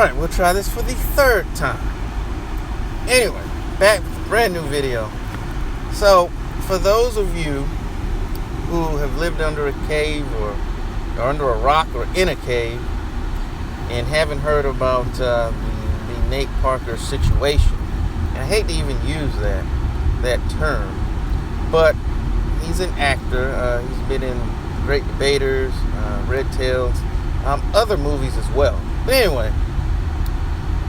Alright, we'll try this for the third time. Anyway, back with a brand new video. So, for those of you who have lived under a cave or under a rock or in a cave and haven't heard about the Nate Parker situation, and I hate to even use that term, but he's an actor. He's been in Great Debaters, Red Tails, other movies as well. But anyway,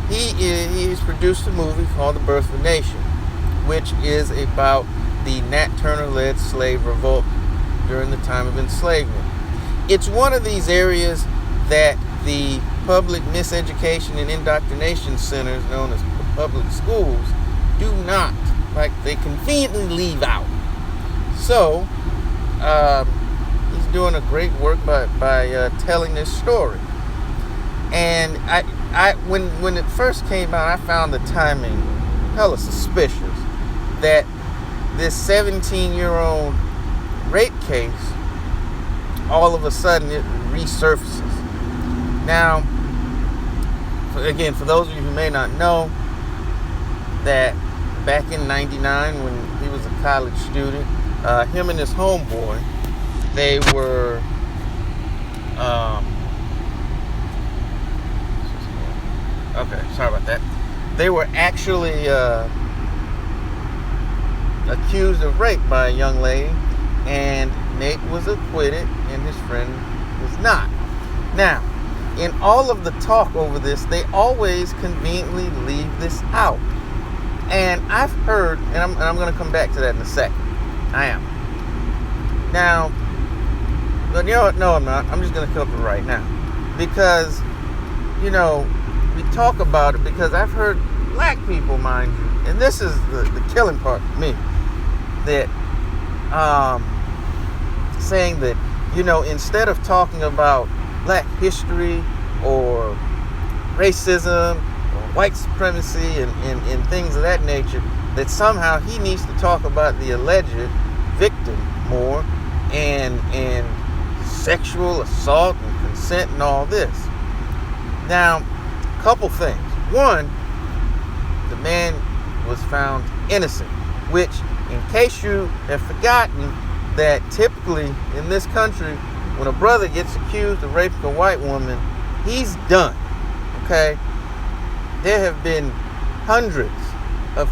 he's produced a movie called The Birth of a Nation, which is about the Nat Turner-led slave revolt during the time of enslavement. It's one of these areas that the public miseducation and indoctrination centers, known as public schools, do not, they conveniently leave out. So, he's doing a great work by telling this story. And when it first came out, I found the timing hella suspicious. That this 17-year-old rape case, all of a sudden it resurfaces. Now, again, for those of you who may not know, that back in '99, when he was a college student, him and his homeboy, they were okay, sorry about that. They were actually accused of rape by a young lady, and Nate was acquitted and his friend was not. Now, in all of the talk over this, they always conveniently leave this out. And I've heard, and I'm going to come back to that in a second. I am. Now, but you know what? No, I'm not. I'm just going to cover it right now. Because, we talk about it because I've heard black people, mind you, and this is the killing part for me, that saying that, instead of talking about black history or racism or white supremacy and things of that nature, that somehow he needs to talk about the alleged victim more and sexual assault and consent and all this. Now, a couple things. One, the man was found innocent, which, in case you have forgotten, that typically in this country, when a brother gets accused of raping a white woman, he's done. Okay? There have been hundreds of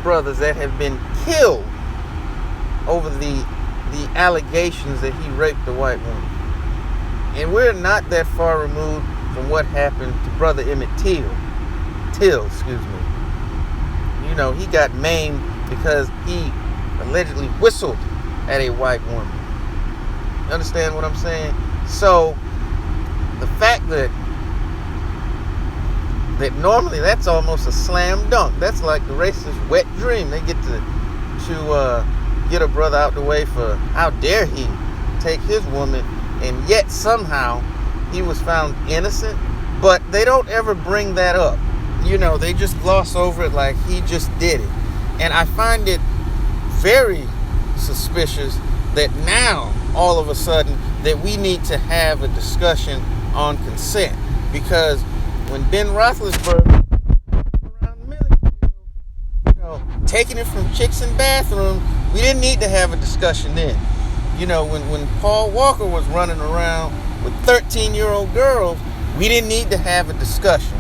brothers that have been killed over the allegations that he raped a white woman. And we're not that far removed from what happened to Brother Emmett Till. He got maimed because he allegedly whistled at a white woman. You understand what I'm saying? So the fact that normally that's almost a slam dunk. That's like the racist wet dream. They get to get a brother out the way for how dare he take his woman, and yet somehow he was found innocent. But they don't ever bring that up. They just gloss over it like he just did it. And I find it very suspicious that now, all of a sudden, that we need to have a discussion on consent. Because when Ben Roethlisberger around the military, taking it from chicks in bathrooms, we didn't need to have a discussion then. When Paul Walker was running around with 13-year-old girls, we didn't need to have a discussion.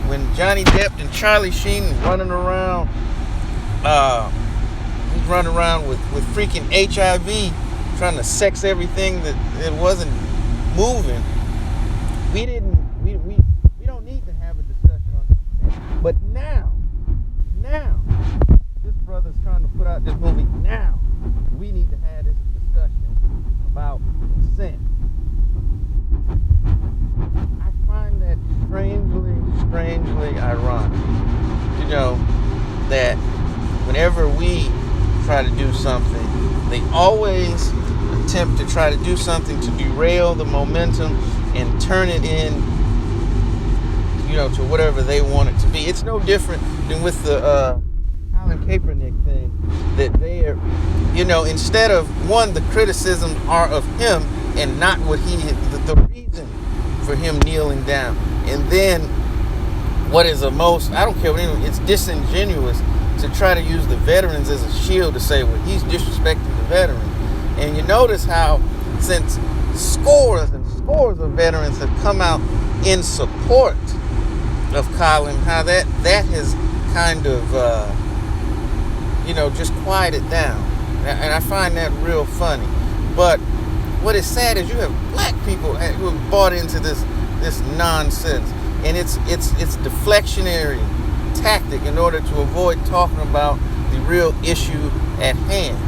When Johnny Depp and Charlie Sheen running around, he's running around with freaking HIV, trying to sex everything that it wasn't moving. We don't need to have a discussion on consent. But now, this brother's trying to put out this movie now. We need to have this discussion about consent. I find that strangely ironic. That whenever we try to do something, they always attempt to try to do something to derail the momentum and turn it in, to whatever they want it to be. It's no different than with the Colin Kaepernick thing, that they are, instead of, one, the criticisms are of him and not what he is, the reason for him kneeling down. And then what is the most, I don't care what anyone, it's disingenuous to try to use the veterans as a shield to say, well, he's disrespecting the veterans. And you notice how since scores and scores of veterans have come out in support of Colin, how that has kind of, just quieted down. And I find that real funny. But what is sad is you have black people who have bought into this nonsense. And it's deflectionary tactic in order to avoid talking about the real issue at hand,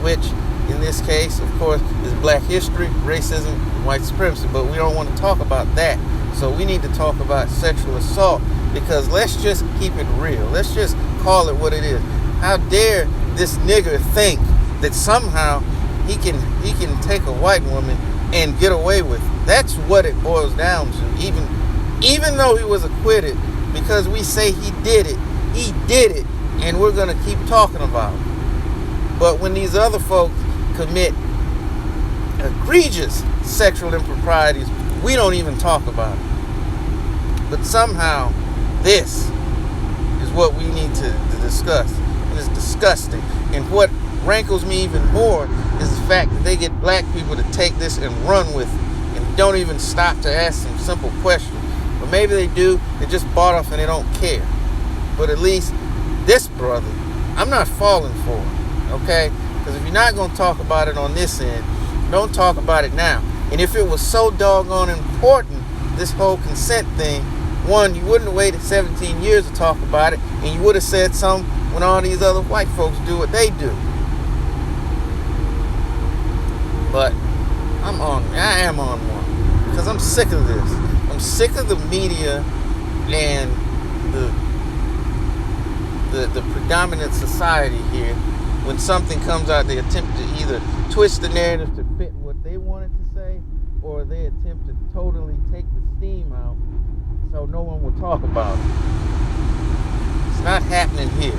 which in this case, of course, is black history, racism, white supremacy. But we don't want to talk about that. So we need to talk about sexual assault, because let's just keep it real. Let's just call it what it is. How dare this nigger think that somehow he can take a white woman and get away with it? That's what it boils down to. Even though he was acquitted, because we say he did it, and we're going to keep talking about it. But when these other folks commit egregious sexual improprieties, we don't even talk about it. But somehow, this is what we need to discuss. And it's disgusting. And what rankles me even more is the fact that they get black people to take this and run with it and don't even stop to ask some simple questions. But maybe they do, they just bought off and they don't care. But at least this brother, I'm not falling for it, okay? Because if you're not going to talk about it on this end, don't talk about it now. And if it was so doggone important, this whole consent thing, one, you wouldn't have waited 17 years to talk about it, and you would have said something when all these other white folks do what they do. But I am on one, because I'm sick of this. I'm sick of the media and the predominant society here. When something comes out, they attempt to either twist the narrative to fit what they wanted to say, or they attempt to totally take the steam out so no one will talk about it. It's not happening here.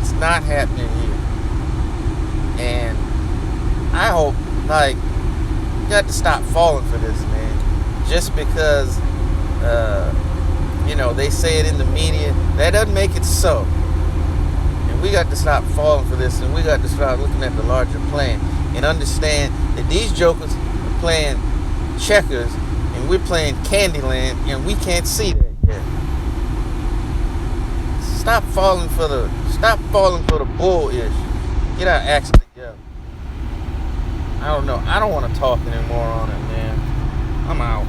It's not happening here. And I hope, you got to stop falling for this, man. Just because, they say it in the media, that doesn't make it so. And we got to stop falling for this, and we got to start looking at the larger plan and understand that these jokers are playing checkers and we're playing Candyland, and we can't see that yet. Stop falling for the bull-ish. Get our acts together. I don't know. I don't want to talk anymore on it, man. I'm out.